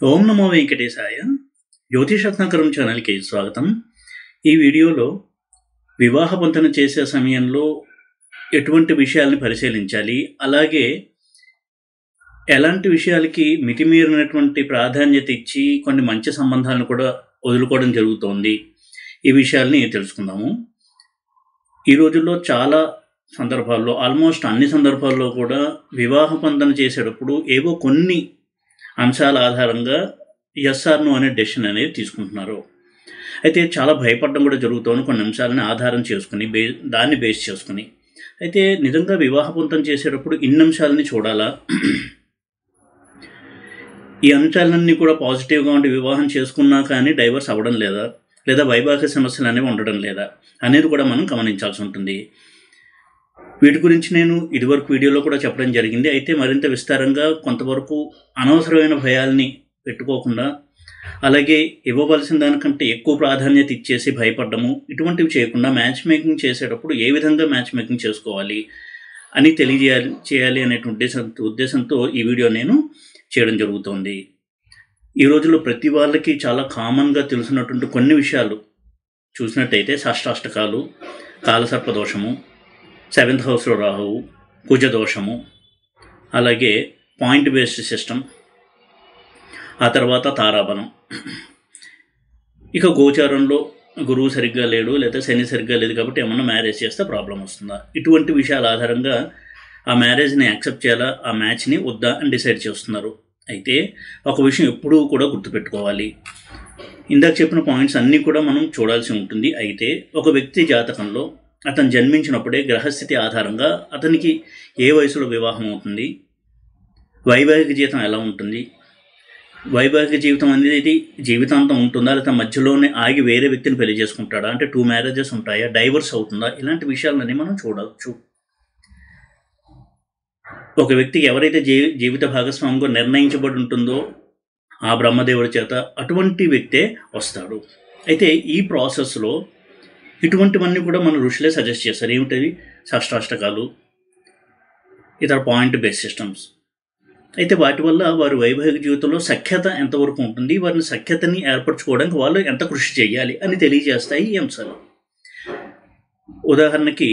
ఓం నమో వెంకటేశాయ. జ్యోతిషరత్నాకరం ఛానల్కి స్వాగతం. ఈ వీడియోలో వివాహ పొంతన చేసే సమయంలో ఎటువంటి విషయాలను పరిశీలించాలి, అలాగే ఎలాంటి విషయాలకి మితిమీరినటువంటి ప్రాధాన్యత ఇచ్చి కొన్ని మంచి సంబంధాలను కూడా వదులుకోవడం జరుగుతోంది, ఈ విషయాల్ని తెలుసుకుందాము. ఈ రోజుల్లో చాలా సందర్భాల్లో, ఆల్మోస్ట్ అన్ని సందర్భాల్లో కూడా వివాహ పొంతన చేసేటప్పుడు ఏవో కొన్ని అంశాల ఆధారంగా ఎస్ఆర్ నో అనే డెసిషన్ అనేది తీసుకుంటున్నారు. అయితే చాలా భయపడడం కూడా జరుగుతుంది కొన్ని అంశాలని ఆధారం చేసుకుని, దాన్ని బేస్ చేసుకుని. అయితే నిజంగా వివాహ పొంతన చేసేటప్పుడు ఇన్ని అంశాలని చూడాలా, ఈ అంశాలన్నీ కూడా పాజిటివ్గా ఉండి వివాహం చేసుకున్నా కానీ డైవర్స్ అవ్వడం లేదా, లేదా వైవాహిక సమస్యలు అనేవి ఉండడం లేదా అనేది కూడా మనం గమనించాల్సి ఉంటుంది. వీటి గురించి నేను ఇదివరకు వీడియోలో కూడా చెప్పడం జరిగింది. అయితే మరింత విస్తారంగా కొంతవరకు అనవసరమైన భయాల్ని పెట్టుకోకుండా, అలాగే ఇవ్వవలసిన దానికంటే ఎక్కువ ప్రాధాన్యత ఇచ్చేసి భయపడము, ఇటువంటివి చేయకుండా మ్యాచ్ మేకింగ్ చేసేటప్పుడు ఏ విధంగా మ్యాచ్ మేకింగ్ చేసుకోవాలి అని చేయాలి అనేటువంటి ఉద్దేశంతో ఈ వీడియో నేను చేయడం జరుగుతోంది. ఈ రోజుల్లో ప్రతి వాళ్ళకి చాలా కామన్గా తెలిసినటువంటి కొన్ని విషయాలు చూసినట్టయితే షష్టాష్టకాలు, కాలసర్పదోషము, 7th హౌస్లో రాహువు, కుజదోషము, అలాగే పాయింట్ బేస్డ్ సిస్టమ్, ఆ తర్వాత తారాబలం. ఇక గోచారంలో గురువు సరిగ్గా లేడు, లేదా శని సరిగ్గా లేదు కాబట్టి ఏమన్నా మ్యారేజ్ చేస్తే ప్రాబ్లం వస్తుందా, ఇటువంటి విషయాల ఆధారంగా ఆ మ్యారేజ్ని యాక్సెప్ట్ చేయాలా, ఆ మ్యాచ్ని వద్దా అని డిసైడ్ చేస్తున్నారు. అయితే ఒక విషయం ఎప్పుడూ కూడా గుర్తుపెట్టుకోవాలి, ఇందాక చెప్పిన పాయింట్స్ అన్నీ కూడా మనం చూడాల్సి ఉంటుంది. అయితే ఒక వ్యక్తి జాతకంలో అతను జన్మించినప్పుడే గ్రహస్థితి ఆధారంగా అతనికి ఏ వయసులో వివాహం అవుతుంది, వైవాహిక జీవితం ఎలా ఉంటుంది, వైవాహిక జీవితం అనేది జీవితాంతం ఉంటుందా, లేదా మధ్యలోనే ఆగి వేరే వ్యక్తిని పెళ్లి చేసుకుంటాడా, అంటే 2 మ్యారేజెస్ ఉంటాయా, డైవర్స్ అవుతుందా, ఇలాంటి విషయాలన్నీ మనం చూడవచ్చు. ఒక వ్యక్తికి ఎవరైతే జీవిత భాగస్వామిగా నిర్ణయించబడి ఉంటుందో ఆ బ్రహ్మదేవుడి చేత, అటువంటి వ్యక్తే వస్తాడు. అయితే ఈ ప్రాసెస్లో ఇటువంటివన్నీ కూడా మన ఋషులే సజెస్ట్ చేస్తారు. ఏమిటవి? షష్టాష్టకాలు, ఇతర పాయింట్ బేస్ సిస్టమ్స్. అయితే వాటి వల్ల వారి వైవాహిక జీవితంలో సఖ్యత ఎంతవరకు ఉంటుంది, వారిని సఖ్యతని ఏర్పరచుకోవడానికి వాళ్ళు ఎంత కృషి చేయాలి అని తెలియజేస్తాయి ఈ అంశాలు. ఉదాహరణకి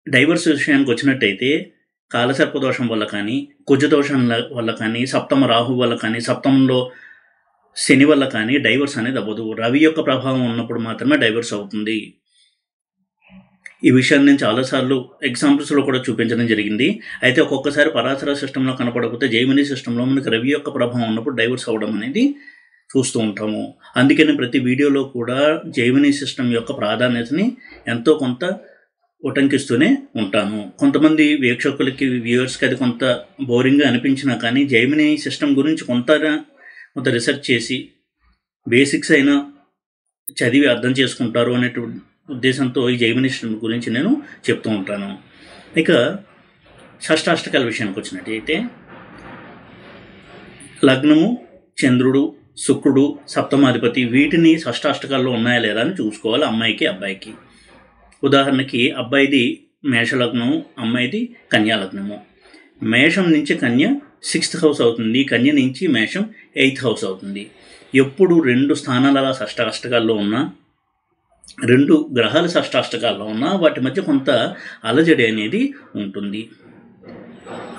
డైవర్స్ విషయానికి వచ్చినట్టయితే కాలసర్పదోషం వల్ల కానీ, కుజదోషం వల్ల కానీ, సప్తమ రాహు వల్ల కానీ, సప్తమంలో శని వల్ల కానీ డైవర్స్ అనేది అవ్వదు. రవి యొక్క ప్రభావం ఉన్నప్పుడు మాత్రమే డైవర్స్ అవుతుంది. ఈ విషయాన్ని నేను చాలాసార్లు ఎగ్జాంపుల్స్లో కూడా చూపించడం జరిగింది. అయితే ఒక్కొక్కసారి పరాశర సిస్టంలో కనపడకపోతే జైమిని సిస్టంలో మనకి రవి యొక్క ప్రభావం ఉన్నప్పుడు డైవర్స్ అవ్వడం అనేది చూస్తూ ఉంటాము. అందుకని ప్రతి వీడియోలో కూడా జైమిని సిస్టమ్ యొక్క ప్రాధాన్యతని ఎంతో కొంత ఉటంకిస్తూనే ఉంటాను. కొంతమంది వీక్షకులకి, వ్యూవర్స్కి అది కొంత బోరింగ్గా అనిపించినా కానీ జైమిని సిస్టమ్ గురించి కొంత రీసెర్చ్ చేసి బేసిక్స్ అయినా చదివి అర్థం చేసుకుంటారు అనే ఉద్దేశంతో ఈ జైమిని సిస్టమ్ గురించి నేను చెప్తూ ఉంటాను. ఇక షష్టాష్టకాల విషయానికి వచ్చినట్టయితే లగ్నము, చంద్రుడు, శుక్రుడు, సప్తమాధిపతి, వీటిని షష్టాష్టకాల్లో ఉన్నాయా లేదా అని చూసుకోవాలి అమ్మాయికి, అబ్బాయికి. ఉదాహరణకి అబ్బాయిది మేషలగ్నము, అమ్మాయిది కన్యాలగ్నము. మేషం నుంచి కన్య 6th హౌస్ అవుతుంది, కన్య నుంచి మేషం 8th హౌస్ అవుతుంది. ఎప్పుడు 2 స్థానాల షష్టాష్టకాల్లో ఉన్నా, 2 గ్రహాలు షష్టాష్టకాల్లో ఉన్నా వాటి మధ్య కొంత అలజడి అనేది ఉంటుంది.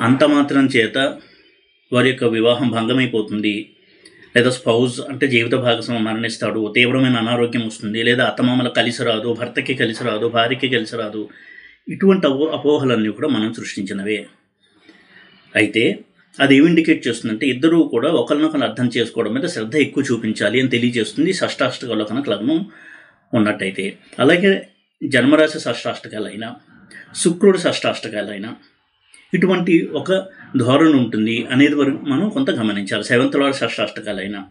అంత మాత్రం చేత వారి యొక్క వివాహం భంగమైపోతుంది, లేదా స్పౌజ్ అంటే జీవిత భాగస్వామి మరణిస్తాడు, తీవ్రమైన అనారోగ్యం వస్తుంది, లేదా అత్తమామల కలిసి రాదు, భర్తకి కలిసి రాదు, భార్యకి కలిసి రాదు, ఇటువంటి అపోహలన్నీ కూడా మనం సృష్టించినవే. అయితే అది ఏమి ఇండికేట్ చేస్తుందంటే ఇద్దరూ కూడా ఒకరినొకరు అర్థం చేసుకోవడం మీద శ్రద్ధ ఎక్కువ చూపించాలి అని తెలియజేస్తుంది షష్టాష్టకాల్లో కనుక లగ్నం ఉన్నట్టయితే. అలాగే జన్మరాశి షష్టాష్టకాలైనా, శుక్రుడు షష్టాష్టకాలైనా ఇటువంటి ఒక ధోరణి ఉంటుంది అనేది వరకు మనం కొంత గమనించాలి. 7th లార్డ్ షష్టాష్టకాలైనా,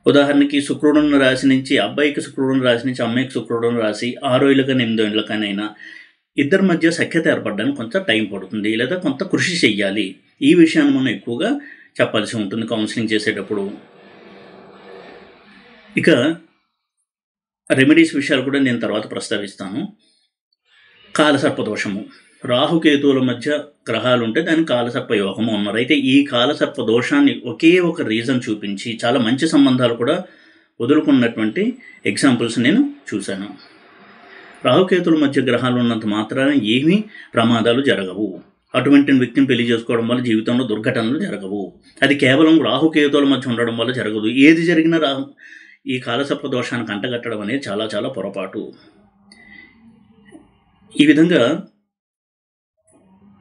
ఉదాహరణకి శుక్రుడున్న రాశి నుంచి అబ్బాయికి శుక్రుడున్న రాశి నుంచి అమ్మాయికి శుక్రుడున్న రాశి 6 ఏళ్ళ కానీ 8 ఏళ్ళ కానీ అయినా ఇద్దరి మధ్య సఖ్యత ఏర్పడడానికి కొంత టైం పడుతుంది, లేదా కొంత కృషి చెయ్యాలి. ఈ విషయాన్ని మనం ఎక్కువగా చెప్పాల్సి ఉంటుంది కౌన్సిలింగ్ చేసేటప్పుడు. ఇక రెమెడీస్ విషయాలు కూడా నేను తర్వాత ప్రస్తావిస్తాను. కాలసర్పదోషము, రాహుకేతువుల మధ్య గ్రహాలు ఉంటే దానికి కాలసర్ప యోగము ఉన్నారు. అయితే ఈ కాలసర్ప దోషాన్ని ఒకే ఒక రీజన్ చూపించి చాలా మంచి సంబంధాలు కూడా వదులుకున్నటువంటి ఎగ్జాంపుల్స్ నేను చూశాను. రాహుకేతువుల మధ్య గ్రహాలు ఉన్నంత మాత్రాన ఏమీ ప్రమాదాలు జరగవు. అటువంటి వ్యక్తిని పెళ్లి చేసుకోవడం వల్ల జీవితంలో దుర్ఘటనలు జరగవు. అది కేవలం రాహుకేతువుల మధ్య ఉండడం వల్ల జరగదు. ఏది జరిగినా ఈ కాలసర్ప దోషానికి అంటగట్టడం అనేది చాలా చాలా పొరపాటు. ఈ విధంగా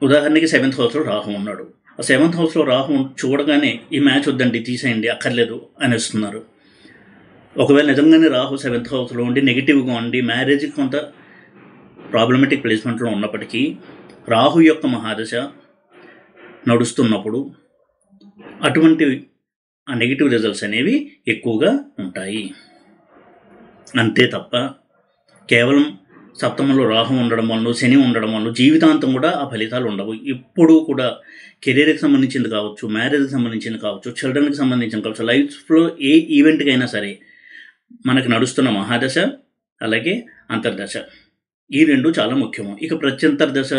ఉదాహరణకి 7th హౌస్లో రాహు ఉన్నాడు. ఆ 7th హౌస్లో రాహు చూడగానే ఈ మ్యాచ్ వద్దండి, తీసేయండి, అక్కర్లేదు అనేస్తున్నారు. ఒకవేళ నిజంగానే రాహు 7th హౌస్లో ఉండి నెగిటివ్గా ఉండి మ్యారేజ్కి కొంత ప్రాబ్లమెటిక్ ప్లేస్మెంట్లో ఉన్నప్పటికీ రాహు యొక్క మహాదశ నడుస్తున్నప్పుడు అటువంటి ఆ నెగిటివ్ రిజల్ట్స్ అనేవి ఎక్కువగా ఉంటాయి. అంతే తప్ప కేవలం సప్తమంలో రాహు ఉండడం వల్ల, శని ఉండడం వల్ల జీవితాంతం కూడా ఆ ఫలితాలు ఉండవు. ఎప్పుడూ కూడా కెరీర్కి సంబంధించింది కావచ్చు, మ్యారేజ్కి సంబంధించింది కావచ్చు, చిల్డ్రన్కి సంబంధించింది కావచ్చు, లైఫ్లో ఏ ఈవెంట్కి అయినా సరే మనకు నడుస్తున్న మహాదశ అలాగే అంతర్దశ ఈ రెండు చాలా ముఖ్యము. ఇక ప్రత్యంతర్దశ,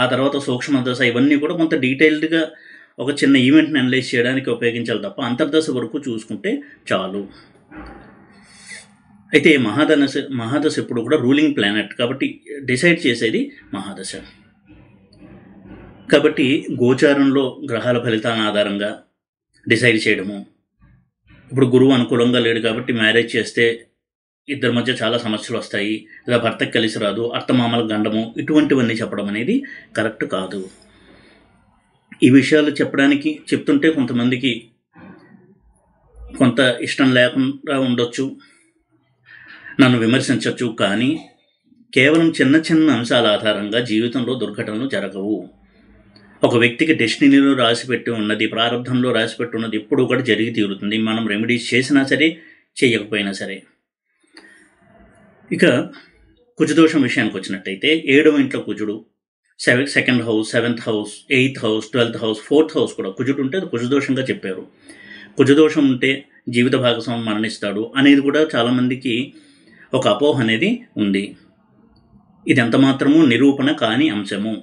ఆ తర్వాత సూక్ష్మ దశ, ఇవన్నీ కూడా కొంత డీటెయిల్డ్గా ఒక చిన్న ఈవెంట్ని అనలైజ్ చేయడానికి ఉపయోగించాలి తప్ప అంతర్దశ వరకు చూసుకుంటే చాలు. అయితే మహాదశ ఎప్పుడు కూడా రూలింగ్ ప్లానెట్ కాబట్టి డిసైడ్ చేసేది మహాదశ. కాబట్టి గోచారంలో గ్రహాల ఫలితాల ఆధారంగా డిసైడ్ చేయడము. ఇప్పుడు గురువు అనుకూలంగా లేడు కాబట్టి మ్యారేజ్ చేస్తే ఇద్దరి మధ్య చాలా సమస్యలు వస్తాయి, లేదా భర్తకి కలిసి రాదు, అత్తమామల గండము, ఇటువంటివన్నీ చెప్పడం అనేది కరెక్ట్ కాదు. ఈ విషయాలు చెప్తుంటే కొంతమందికి కొంత ఇష్టం లేకుండా ఉండొచ్చు, నన్ను విమర్శించవచ్చు. కానీ కేవలం చిన్న చిన్న అంశాల ఆధారంగా జీవితంలో దుర్ఘటనలు జరగవు. ఒక వ్యక్తికి డెస్టినీలో రాసిపెట్టి ఉన్నది, ప్రారంభంలో రాసిపెట్టి ఉన్నది ఎప్పుడూ కూడా జరిగి తీరుతుంది, మనం రెమెడీస్ చేసినా సరే చేయకపోయినా సరే. ఇక కుజదోషం విషయానికి వచ్చినట్టయితే 7వ ఇంట్లో కుజుడు, 2nd house, 7th house, 8th house, 12th house, 4th house కూడా కుజుడు ఉంటే అది కుజదోషంగా చెప్పారు. కుజదోషం ఉంటే జీవిత భాగస్వామి మరణిస్తాడు అనేది కూడా చాలామందికి ఒక అపోహ అనేది ఉంది. ఇది ఎంత మాత్రము నిరూపణ కాని అంశము.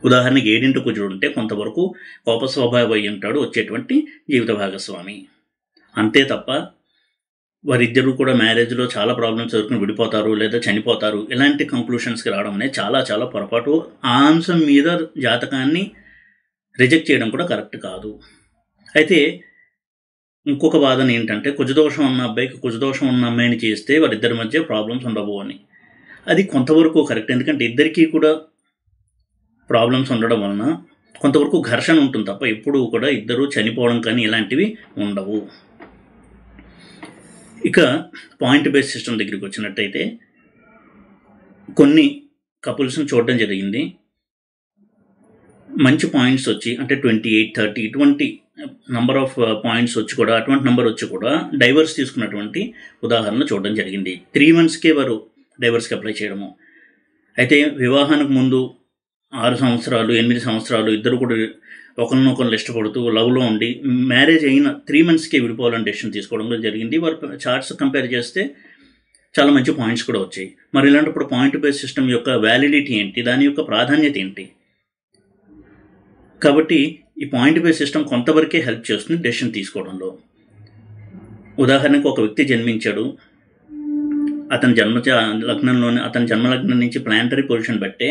ఉదాహరణకి 7th కుజుడు ఉంటే కొంతవరకు కోప స్వభావం అయి ఉంటాడు వచ్చేటువంటి జీవిత భాగస్వామి. అంతే తప్ప వారిద్దరూ కూడా మ్యారేజ్లో చాలా ప్రాబ్లమ్స్ ఎదుర్కొని విడిపోతారు లేదా చనిపోతారు, ఇలాంటి కంక్లూషన్స్కి రావడం అనేది చాలా చాలా పొరపాటు. ఆ అంశం మీద జాతకాన్ని రిజెక్ట్ చేయడం కూడా కరెక్ట్ కాదు. అయితే ఇంకొక వాదన ఏంటంటే కుజదోషం ఉన్న అబ్బాయికి కుజదోషం ఉన్న అమ్మాయిని చేస్తే వారిద్దరి మధ్య ప్రాబ్లమ్స్ ఉండవు అని. అది కొంతవరకు కరెక్ట్, ఎందుకంటే ఇద్దరికీ కూడా ప్రాబ్లమ్స్ ఉండడం వలన కొంతవరకు ఘర్షణ ఉంటుంది తప్ప ఎప్పుడూ కూడా ఇద్దరు చనిపోవడం కానీ ఇలాంటివి ఉండవు. ఇక పాయింట్ బేస్ సిస్టమ్ దగ్గరికి వచ్చినట్టయితే కొన్ని కపుల్స్ని చూడడం జరిగింది. మంచి పాయింట్స్ వచ్చి అంటే 28, 30 ఇటువంటి నంబర్ ఆఫ్ పాయింట్స్ వచ్చి కూడా, అటువంటి నెంబర్ వచ్చి కూడా డైవర్స్ తీసుకున్నటువంటి ఉదాహరణ చూడడం జరిగింది. 3 monthsకే వారు డైవర్స్కి అప్లై చేయడము. అయితే వివాహానికి ముందు 6 సంవత్సరాలు 8 సంవత్సరాలు ఇద్దరు కూడా ఒకరినొకరు ఇష్టపడుతూ లవ్లో ఉండి మ్యారేజ్ అయిన 3 monthsకే విడిపోవాలని డెసిషన్ తీసుకోవడం జరిగింది. వారు చార్ట్స్ కంపేర్ చేస్తే చాలా మంచి పాయింట్స్ కూడా వచ్చాయి. మరి ఇలాంటప్పుడు పాయింట్ బేస్ సిస్టమ్ యొక్క వ్యాలిడిటీ ఏంటి, దాని యొక్క ప్రాధాన్యత ఏంటి? కాబట్టి ఈ పాయింట్ బేస్ సిస్టమ్ కొంతవరకే హెల్ప్ చేస్తుంది డెసిషన్ తీసుకోవడంలో. ఉదాహరణకు ఒక వ్యక్తి జన్మించాడు, అతని జన్మలగ్నం నుంచి ప్లానటరీ పొజిషన్ బట్టే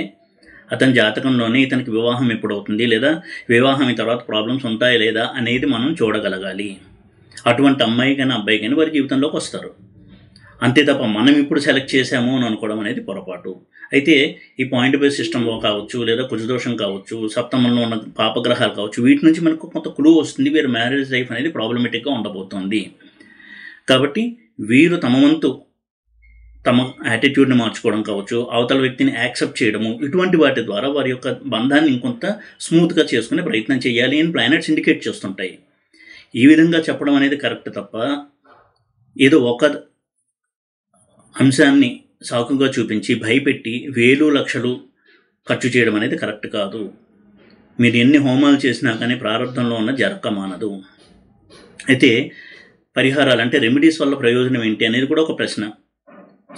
అతని జాతకంలోనే ఇతనికి వివాహం ఎప్పుడవుతుంది లేదా వివాహం తర్వాత ప్రాబ్లమ్స్ ఉంటాయా లేదా అనేది మనం చూడగలగాలి. అటువంటి అమ్మాయి కానీ అబ్బాయి కానీ వారి జీవితంలోకి వస్తారు. అంతే తప్ప మనం ఇప్పుడు సెలెక్ట్ చేసాము అని అనుకోవడం అనేది పొరపాటు. అయితే ఈ పాయింట్ బేస్ సిస్టంలో కావచ్చు, లేదా కుజదోషం కావచ్చు, సప్తమంలో ఉన్న పాపగ్రహాలు కావచ్చు, వీటి నుంచి మనకు కొంత క్లూ వస్తుంది వీరి మ్యారేజ్ లైఫ్ అనేది ప్రాబ్లమేటిక్గా ఉండబోతోంది. కాబట్టి వీరు తమ వంతు తమ యాటిట్యూడ్ని మార్చుకోవడం కావచ్చు, అవతల వ్యక్తిని యాక్సెప్ట్ చేయడము, ఇటువంటి వాటి ద్వారా వారి యొక్క బంధాన్ని ఇంకొంత స్మూత్గా చేసుకునే ప్రయత్నం చేయాలి అని ప్లానెట్స్ ఇండికేట్ చేస్తుంటాయి. ఈ విధంగా చెప్పడం అనేది కరెక్ట్ తప్ప ఏదో ఒక అంశాన్ని సాకుగా చూపించి భయపెట్టి వేలు లక్షలు ఖర్చు చేయడం అనేది కరెక్ట్ కాదు. మీరు ఎన్ని హోమాలు చేసినా కానీ ప్రారంభంలో ఉన్న జరగమానదు. అయితే పరిహారాలు అంటే రెమెడీస్ వల్ల ప్రయోజనం ఏంటి అనేది కూడా ఒక ప్రశ్న.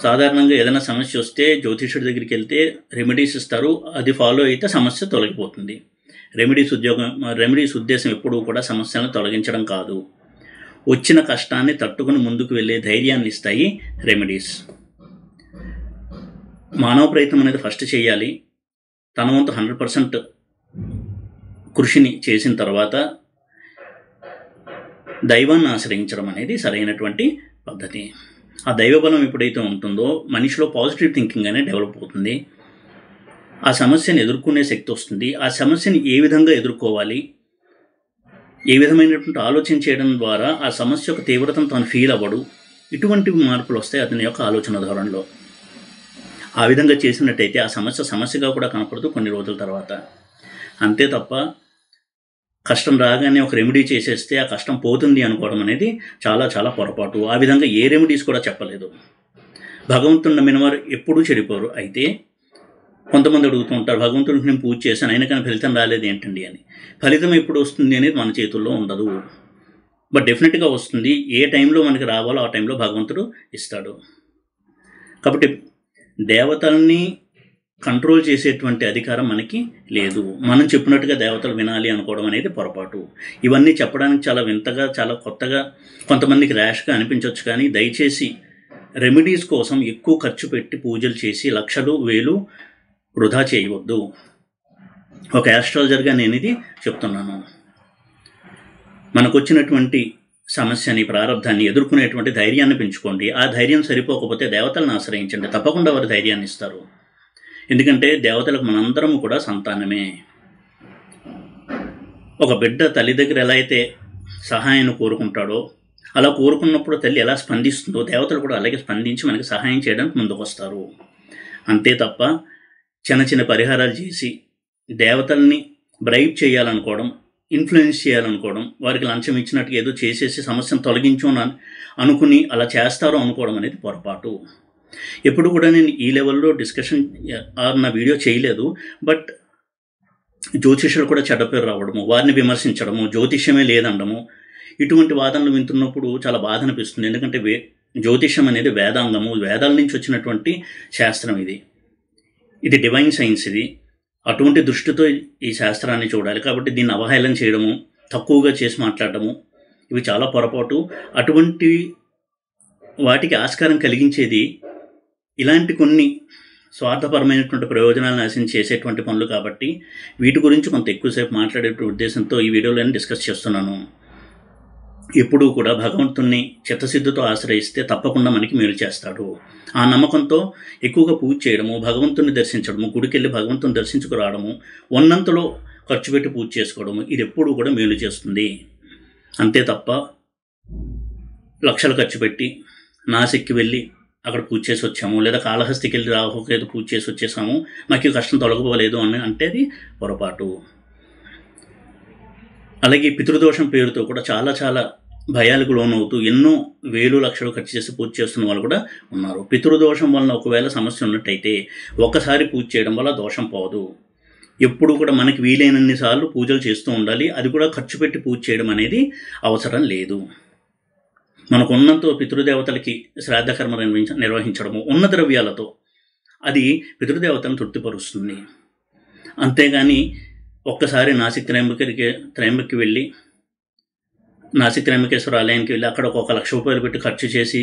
సాధారణంగా ఏదైనా సమస్య వస్తే జ్యోతిష్యుడి దగ్గరికి వెళ్తే రెమెడీస్ ఇస్తారు, అది ఫాలో అయితే సమస్య తొలగిపోతుంది. రెమెడీస్ ఉద్దేశం ఎప్పుడూ కూడా సమస్యలను తొలగించడం కాదు, వచ్చిన కష్టాన్ని తట్టుకుని ముందుకు వెళ్ళే ధైర్యాన్ని ఇస్తాయి రెమెడీస్. మానవ ప్రయత్నం అనేది ఫస్ట్ చేయాలి. తన వంతు 100% కృషిని చేసిన తర్వాత దైవాన్ని ఆశ్రయించడం అనేది సరైనటువంటి పద్ధతి. ఆ దైవబలం ఎప్పుడైతే ఉంటుందో మనిషిలో పాజిటివ్ థింకింగ్ అనేది డెవలప్ అవుతుంది. ఆ సమస్యను ఎదుర్కొనే శక్తి వస్తుంది. ఆ సమస్యని ఏ విధంగా ఎదుర్కోవాలి, ఏ విధమైనటువంటి ఆలోచన చేయడం ద్వారా ఆ సమస్య యొక్క తీవ్రతను తాను ఫీల్ అవ్వడు, ఇటువంటి మార్పులు వస్తాయి అతని యొక్క ఆలోచన ధోరణిలో. ఆ విధంగా చేసినట్టయితే ఆ సమస్యగా కూడా కనపడదు కొన్ని రోజుల తర్వాత. అంతే తప్ప కష్టం రాగానే ఒక రెమెడీ చేసేస్తే ఆ కష్టం పోతుంది అనుకోవడం అనేది చాలా చాలా పొరపాటు. ఆ విధంగా ఏ రెమెడీస్ కూడా చెప్పలేదు. భగవంతుని నమ్మిన వారు ఎప్పుడూ చెడిపోరు. అయితే కొంతమంది అడుగుతూ ఉంటారు, భగవంతుడికి నేను పూజ చేశాను అయినా కానీ ఫలితం రాలేదు ఏంటండి అని. ఫలితం ఎప్పుడు వస్తుంది అనేది మన చేతుల్లో ఉండదు, బట్ డెఫినెట్గా వస్తుంది. ఏ టైంలో మనకి రావాలో ఆ టైంలో భగవంతుడు ఇస్తాడు. కాబట్టి దేవతల్ని కంట్రోల్ చేసేటువంటి అధికారం మనకి లేదు. మనం చెప్పినట్టుగా దేవతలు వినాలి అనుకోవడం అనేది పొరపాటు. ఇవన్నీ చెప్పడానికి చాలా వింతగా, చాలా కొత్తగా, కొంతమందికి ర్యాష్గా అనిపించవచ్చు. కానీ దయచేసి రెమెడీస్ కోసం ఎక్కువ ఖర్చు పెట్టి పూజలు చేసి లక్షలు వేలు వృధా చేయవద్దు. ఒక ఆస్ట్రాలజర్గా నేను ఇది చెప్తున్నాను. మనకు వచ్చినటువంటి సమస్యని, ప్రారంధాన్ని ఎదుర్కొనేటువంటి ధైర్యాన్ని పెంచుకోండి. ఆ ధైర్యం సరిపోకపోతే దేవతలను ఆశ్రయించండి, తప్పకుండా వారు ధైర్యాన్ని ఇస్తారు. ఎందుకంటే దేవతలకు మనందరము కూడా సంతానమే. ఒక బిడ్డ తల్లి దగ్గర ఎలా అయితే సహాయాన్ని కోరుకుంటాడో, అలా కోరుకున్నప్పుడు తల్లి ఎలా స్పందిస్తుందో దేవతలు కూడా అలాగే స్పందించి మనకి సహాయం చేయడానికి ముందుకు వస్తారు. అంతే తప్ప చిన్న చిన్న పరిహారాలు చేసి దేవతల్ని బ్రైబ్ చేయాలనుకోవడం, ఇన్ఫ్లుయెన్స్ చేయాలనుకోవడం, వారికి లంచం ఇచ్చినట్టుగా ఏదో చేసేసి సమస్యను తొలగించు అనుకుని అలా చేస్తారో అనుకోవడం అనేది పొరపాటు. ఎప్పుడు కూడా నేను ఈ లెవెల్లో డిస్కషన్ నా వీడియో చేయలేదు. బట్ జ్యోతిష్యులు కూడా చెడ్డ పేరు రావడము, వారిని విమర్శించడము, జ్యోతిష్యమే లేదనడము, ఇటువంటి వాదనలు వింటున్నప్పుడు చాలా బాధ అనిపిస్తుంది. ఎందుకంటే జ్యోతిష్యం అనేది వేదాంగము, వేదాల నుంచి వచ్చినటువంటి శాస్త్రం. ఇది డివైన్ సైన్స్. ఇది అటువంటి దృష్టితో ఈ శాస్త్రాన్ని చూడాలి. కాబట్టి దీన్ని అవహేళన చేయడము, తక్కువగా చేసి మాట్లాడటము ఇవి చాలా పొరపాటు. అటువంటి వాటికి ఆస్కారం కలిగించేది ఇలాంటి కొన్ని స్వార్థపరమైనటువంటి ప్రయోజనాలను ఆశించి చేసేటువంటి పనులు. కాబట్టి వీటి గురించి కొంత ఎక్కువసేపు మాట్లాడే ఉద్దేశంతో ఈ వీడియోలో డిస్కస్ చేస్తున్నాను. ఎప్పుడూ కూడా భగవంతుణ్ణి చిత్తశుద్ధితో ఆశ్రయిస్తే తప్పకుండా మనకి మేలు చేస్తాడు. ఆ నమ్మకంతో ఎక్కువగా పూజ చేయడము, భగవంతుని దర్శించడము, గుడికెళ్ళి భగవంతుని దర్శించుకురావడము, ఉన్నంతలో ఖర్చు పెట్టి పూజ చేసుకోవడము, ఇది ఎప్పుడూ కూడా మేలు చేస్తుంది. అంతే తప్ప లక్షలు ఖర్చు పెట్టి నాసిక్కి వెళ్ళి అక్కడ పూజ చేసి వచ్చాము, లేదా కాళహస్తికి వెళ్ళి రాహుకేతు పూజ చేసి వచ్చేసాము, మాకు కష్టం తొలగిపోలేదు అని అంటే అది పొరపాటు. అలాగే పితృదోషం పేరుతో కూడా చాలా చాలా భయాలకు లోనవుతూ ఎన్నో వేలు లక్షలు ఖర్చు చేసి పూజ చేస్తున్న వాళ్ళు కూడా ఉన్నారు. పితృదోషం వలన ఒకవేళ సమస్య ఉన్నట్టయితే ఒక్కసారి పూజ చేయడం వల్ల దోషం పోదు. ఎప్పుడు కూడా మనకి వీలైనన్ని సార్లు పూజలు చేస్తూ ఉండాలి. అది కూడా ఖర్చు పెట్టి పూజ చేయడం అనేది అవసరం లేదు. మనకు ఉన్నంత పితృదేవతలకి శ్రాద్ధకర్మ నిర్వహించడము ఉన్న ద్రవ్యాలతో అది పితృదేవతలను తృప్తిపరుస్తుంది. అంతేగాని ఒక్కసారి నాసిక్ త్రయంబక్కి వెళ్ళి, నాసిక్ త్రయంబకేశ్వర ఆలయానికి వెళ్ళి అక్కడ 1,00,000 రూపాయలు పెట్టి ఖర్చు చేసి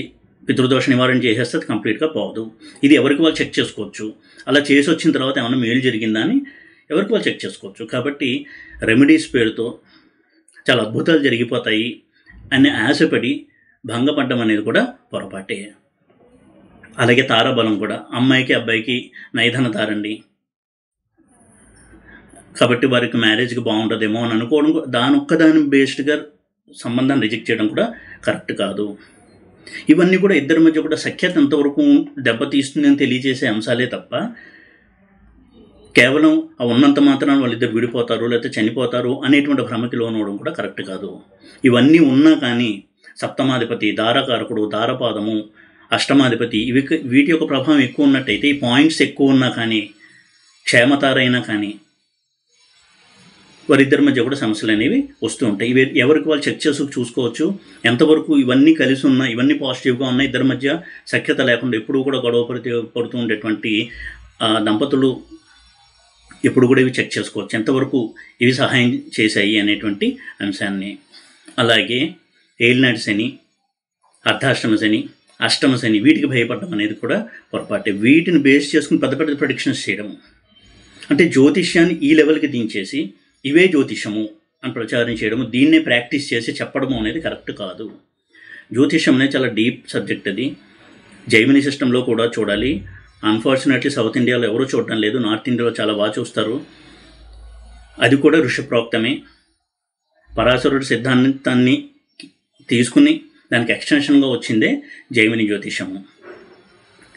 పితృదోష నివారణ చేసేస్తే అది కంప్లీట్గా పోదు. ఇది ఎవరికి వాళ్ళు చెక్ చేసుకోవచ్చు. అలా చేసి వచ్చిన తర్వాత ఏమైనా మేలు జరిగిందా అని ఎవరికి వాళ్ళు చెక్ చేసుకోవచ్చు. కాబట్టి రెమెడీస్ పేరుతో చాలా అద్భుతాలు జరిగిపోతాయి అని ఆశపడి భంగపడ్డం అనేది కూడా పొరపాటే. అలాగే తారాబలం కూడా, అమ్మాయికి అబ్బాయికి నైధన తారండి కాబట్టి వారికి మ్యారేజ్కి బాగుంటుందేమో అని అనుకోవడం, దాని బేస్డ్గా సంబంధాన్ని రిజెక్ట్ చేయడం కూడా కరెక్ట్ కాదు. ఇవన్నీ కూడా ఇద్దరి మధ్య కూడా సఖ్యత ఎంతవరకు దెబ్బతీస్తుందని తెలియజేసే అంశాలే తప్ప కేవలం ఆ ఉన్నంత మాత్రాన వాళ్ళిద్దరు విడిపోతారు లేకపోతే చనిపోతారు అనేటువంటి భ్రమకి లోనవడం కూడా కరెక్ట్ కాదు. ఇవన్నీ ఉన్నా కానీ సప్తమాధిపతి, దారకారకుడు, దారపాదము, అష్టమాధిపతి వీటి యొక్క ప్రభావం ఎక్కువ ఉన్నట్టయితే, ఈ పాయింట్స్ ఎక్కువ ఉన్నా కానీ, క్షేమతారైనా కానీ వారిద్దరి మధ్య కూడా సమస్యలు అనేవి వస్తూ ఉంటాయి. ఇవి ఎవరికి వాళ్ళు చెక్ చేసి చూసుకోవచ్చు. ఎంతవరకు ఇవన్నీ కలిసి ఉన్నా, ఇవన్నీ పాజిటివ్గా ఉన్న ఇద్దరి మధ్య సఖ్యత లేకుండా ఎప్పుడూ కూడా గొడవ పడుతూ ఉండేటువంటి దంపతులు ఎప్పుడు కూడా ఇవి చెక్ చేసుకోవచ్చు, ఎంతవరకు ఇవి సహాయం చేశాయి అనేటువంటి అంశాన్ని. అలాగే ఏలినాటి శని, అర్ధాష్టమ శని, అష్టమ శని, వీటికి భయపడడం అనేది కూడా పొరపాటే. వీటిని బేస్ చేసుకుని పెద్ద పెద్ద ప్రెడిక్షన్స్ చేయడం, అంటే జ్యోతిష్యాన్ని ఈ లెవెల్కి దించేసి ఇవే జ్యోతిషము అని ప్రచారం చేయడము, దీన్నే ప్రాక్టీస్ చేసి చెప్పడము అనేది కరెక్ట్ కాదు. జ్యోతిషం అనేది చాలా డీప్ సబ్జెక్ట్. అది జైమిని సిస్టంలో కూడా చూడాలి. అన్ఫార్చునేట్లీ సౌత్ ఇండియాలో ఎవరూ చూడడం లేదు, నార్త్ ఇండియాలో చాలా బాగా చూస్తారు. అది కూడా ఋషిప్రోక్తమే. పరాశరుడి సిద్ధాంతాన్ని తీసుకుని దానికి ఎక్స్టెన్షన్గా వచ్చిందే జైమిని జ్యోతిషము.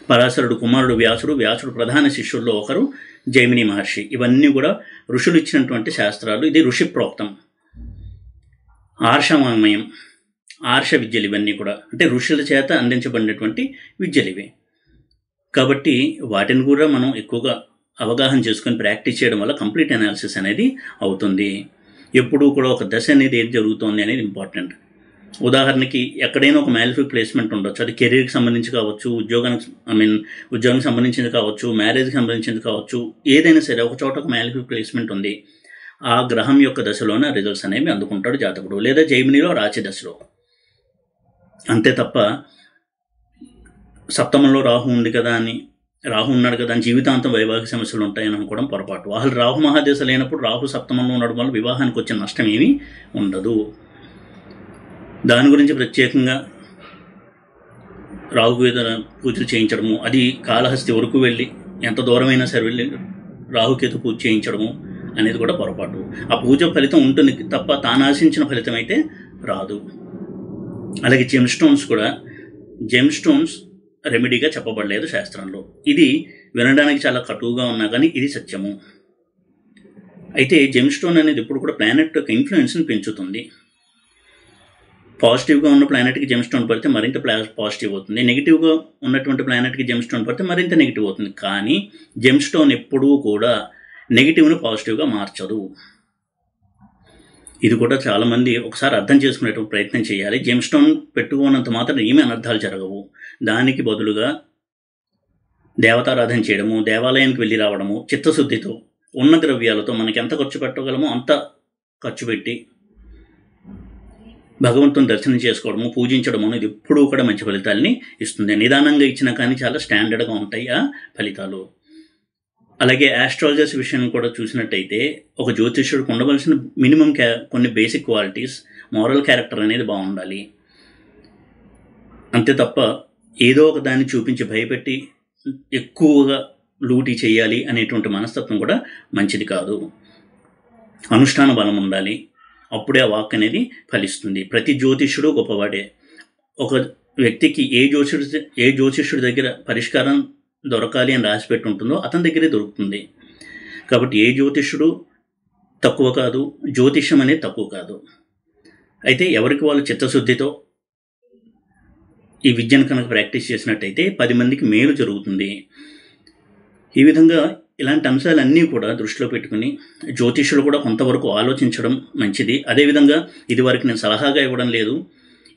పరాశరుడు కుమారుడు వ్యాసుడు, వ్యాసుడు ప్రధాన శిష్యుల్లో ఒకరు జైమిని మహర్షి. ఇవన్నీ కూడా ఋషులు ఇచ్చినటువంటి శాస్త్రాలు. ఇది ఋషి ప్రోక్తం. ఆర్షవాంగ్మయం, ఆర్ష విద్యలు ఇవన్నీ కూడా అంటే ఋషుల చేత అందించబడినటువంటి విద్యలు ఇవి. కాబట్టి వాటిని కూడా మనం ఎక్కువగా అవగాహన చేసుకొని ప్రాక్టీస్ చేయడం వల్ల కంప్లీట్ అనాలిసిస్ అనేది అవుతుంది. ఎప్పుడూ కూడా ఒక దశ అనేది ఏది జరుగుతుంది అనేది ఇంపార్టెంట్. ఉదాహరణకి ఎక్కడైనా ఒక మ్యాలిఫిక్ ప్లేస్మెంట్ ఉండొచ్చు, అది కెరీర్కి సంబంధించి కావచ్చు, ఉద్యోగానికి సంబంధించింది కావచ్చు, మ్యారేజ్కి సంబంధించింది కావచ్చు, ఏదైనా సరే ఒక చోట ఒక మ్యాలిఫిక్ ప్లేస్మెంట్ ఉంది. ఆ గ్రహం యొక్క దశలోనే రిజల్ట్స్ అనేవి అందుకుంటాడు జాతకుడు, లేదా జైమినిలో రాచి దశలో. అంతే తప్ప సప్తమంలో రాహు ఉంది కదా అని, రాహు ఉన్నాడు కదా అని జీవితాంతం వైవాహిక సమస్యలు ఉంటాయని అనుకోవడం పొరపాటు. అసలు రాహు మహాదశ లేనప్పుడు రాహు సప్తమంలో ఉండడం వల్ల వివాహానికి వచ్చిన నష్టం ఏమీ ఉండదు. దాని గురించి ప్రత్యేకంగా రాహుకేతు పూజలు చేయించడము, అది కాళహస్తి వరకు వెళ్ళి ఎంత దూరమైనా సరే వెళ్ళి రాహుకేతు పూజ చేయించడము అనేది కూడా పొరపాటు. ఆ పూజ ఫలితం ఉంటుంది తప్ప తాను ఆశించిన ఫలితం అయితే రాదు. అలాగే జెమ్ స్టోన్స్ కూడా, జెమ్ స్టోన్స్ రెమెడీగా చెప్పబడలేదు శాస్త్రంలో. ఇది వినడానికి చాలా కటువుగా ఉన్నా కానీ ఇది సత్యము. అయితే జెమ్ స్టోన్ అనేది ఎప్పుడు కూడా ప్లానెట్ యొక్క ఇన్ఫ్లుయెన్స్ని పెంచుతుంది. పాజిటివ్గా ఉన్న ప్లానెట్కి జెమ్ స్టోన్ పడితే మరింత పాజిటివ్ అవుతుంది, నెగిటివ్గా ఉన్నటువంటి ప్లానెట్కి జెమ్ స్టోన్ పడితే మరింత నెగిటివ్ అవుతుంది. కానీ జెమ్ స్టోన్ ఎప్పుడూ కూడా నెగిటివ్ని పాజిటివ్గా మార్చదు. ఇది కూడా చాలామంది ఒకసారి అర్థం చేసుకునేటువంటి ప్రయత్నం చేయాలి. జెమ్ స్టోన్ పెట్టుకున్నంత మాత్రం ఏమీ అనర్థాలు జరగవు. దానికి బదులుగా దేవతారాధన చేయడము, దేవాలయానికి వెళ్ళి రావడము, చిత్తశుద్ధితో ఉన్న ద్రవ్యాలతో మనకి ఎంత ఖర్చు పెట్టగలమో అంత ఖర్చు పెట్టి భగవంతుని దర్శనం చేసుకోవడము, పూజించడము అనేది ఎప్పుడూ కూడా మంచి ఫలితాలని ఇస్తుంది. నిదానంగా ఇచ్చినా కానీ చాలా స్టాండర్డ్గా ఉంటాయి ఆ ఫలితాలు. అలాగే ఆస్ట్రాలజర్స్ విషయం కూడా చూసినట్టయితే ఒక జ్యోతిష్యుడికి ఉండవలసిన మినిమం కొన్ని బేసిక్ క్వాలిటీస్, మోరల్ క్యారెక్టర్ అనేది బాగుండాలి. అంతే తప్ప ఏదో ఒక దాన్ని చూపించి భయపెట్టి ఎక్కువగా లూటీ చేయాలి అనేటువంటి మనస్తత్వం కూడా మంచిది కాదు. అనుష్ఠాన బలం ఉండాలి, అప్పుడే ఆ వాక్ అనేది ఫలిస్తుంది. ప్రతి జ్యోతిష్యుడు గొప్పవాడే. ఒక వ్యక్తికి ఏ జ్యోతిష్యుడి దగ్గర పరిష్కారం దొరకాలి అని రాసిపెట్టి ఉంటుందో అతని దగ్గరే దొరుకుతుంది. కాబట్టి ఏ జ్యోతిష్యుడు తక్కువ కాదు, జ్యోతిష్యం అనేది తక్కువ కాదు. అయితే ఎవరికి వాళ్ళు చిత్తశుద్ధితో ఈ విద్యను కనుక ప్రాక్టీస్ చేసినట్టయితే 10 మందికి మేలు జరుగుతుంది. ఈ విధంగా ఇలాంటి అంశాలన్నీ కూడా దృష్టిలో పెట్టుకుని జ్యోతిష్యులు కూడా కొంతవరకు ఆలోచించడం మంచిది. అదేవిధంగా ఇది వరకు నేను సలహాగా ఇవ్వడం లేదు,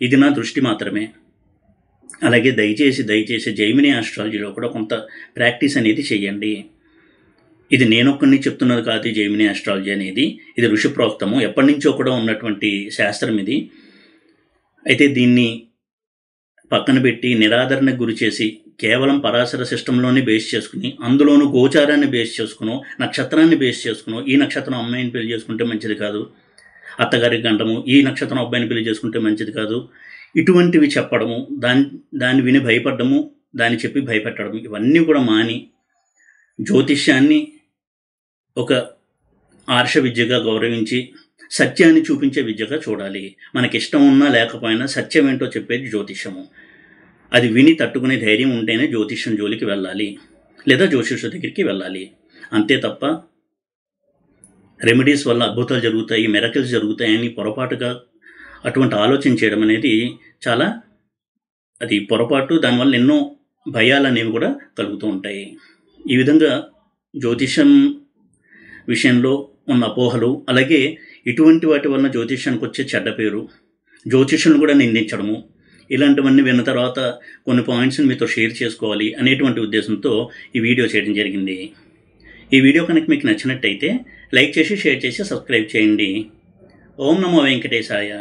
ఇది నా దృష్టి మాత్రమే. అలాగే దయచేసి జైమిని ఆస్ట్రాలజీలో కూడా కొంత ప్రాక్టీస్ అనేది చేయండి. ఇది నేనొక్కడిని చెప్తున్నది కాదు. జైమిని ఆస్ట్రాలజీ అనేది ఇది ఋషిప్రోక్తము, ఎప్పటి నుంచో కూడా ఉన్నటువంటి శాస్త్రం ఇది. అయితే దీన్ని పక్కన పెట్టి నిరాదరణకు గురి చేసి కేవలం పరాశర సిస్టంలోనే బేస్ చేసుకుని, అందులోనూ గోచారాన్ని బేస్ చేసుకునో, నక్షత్రాన్ని బేస్ చేసుకునో, ఈ నక్షత్రం అమ్మాయిని పెళ్లి చేసుకుంటే మంచిది కాదు, అత్తగారికి గంటము, ఈ నక్షత్రం అబ్బాయిని పెళ్లి చేసుకుంటే మంచిది కాదు, ఇటువంటివి చెప్పడము, దాన్ని విని భయపడము, దాన్ని చెప్పి భయపెట్టడం, ఇవన్నీ కూడా మాని జ్యోతిష్యాన్ని ఒక ఆర్ష విద్యగా గౌరవించి సత్యాన్ని చూపించే విద్యగా చూడాలి. మనకిష్టం ఉన్నా లేకపోయినా సత్యం ఏంటో చెప్పేది జ్యోతిష్యము. అది విని తట్టుకునే ధైర్యం ఉంటేనే జ్యోతిష్యం జోలికి వెళ్ళాలి, లేదా జ్యోతిష్యుడి దగ్గరికి వెళ్ళాలి. అంతే తప్ప రెమెడీస్ వల్ల అద్భుతాలు జరుగుతాయి, మిరకిల్స్ జరుగుతాయని పొరపాటుగా అటువంటి ఆలోచన చేయడం అనేది చాలా అది పొరపాటు. దానివల్ల ఎన్నో భయాలు అనేవి కూడా కలుగుతూ ఉంటాయి. ఈ విధంగా జ్యోతిష్యం విషయంలో ఉన్న అపోహలు, అలాగే ఇటువంటి వాటి వలన జ్యోతిష్యానికి వచ్చే చెడ్డ పేరు, జ్యోతిష్యులను కూడా నిందించడము, ఇలాంటివన్నీ విన్న తర్వాత కొన్ని పాయింట్స్ని మీతో షేర్ చేసుకోవాలి అనేటువంటి ఉద్దేశంతో ఈ వీడియో చేయడం జరిగింది. ఈ వీడియో కనుక మీకు నచ్చినట్టయితే లైక్ చేసి, షేర్ చేసి, సబ్స్క్రైబ్ చేయండి. ఓం నమో వెంకటేశాయ.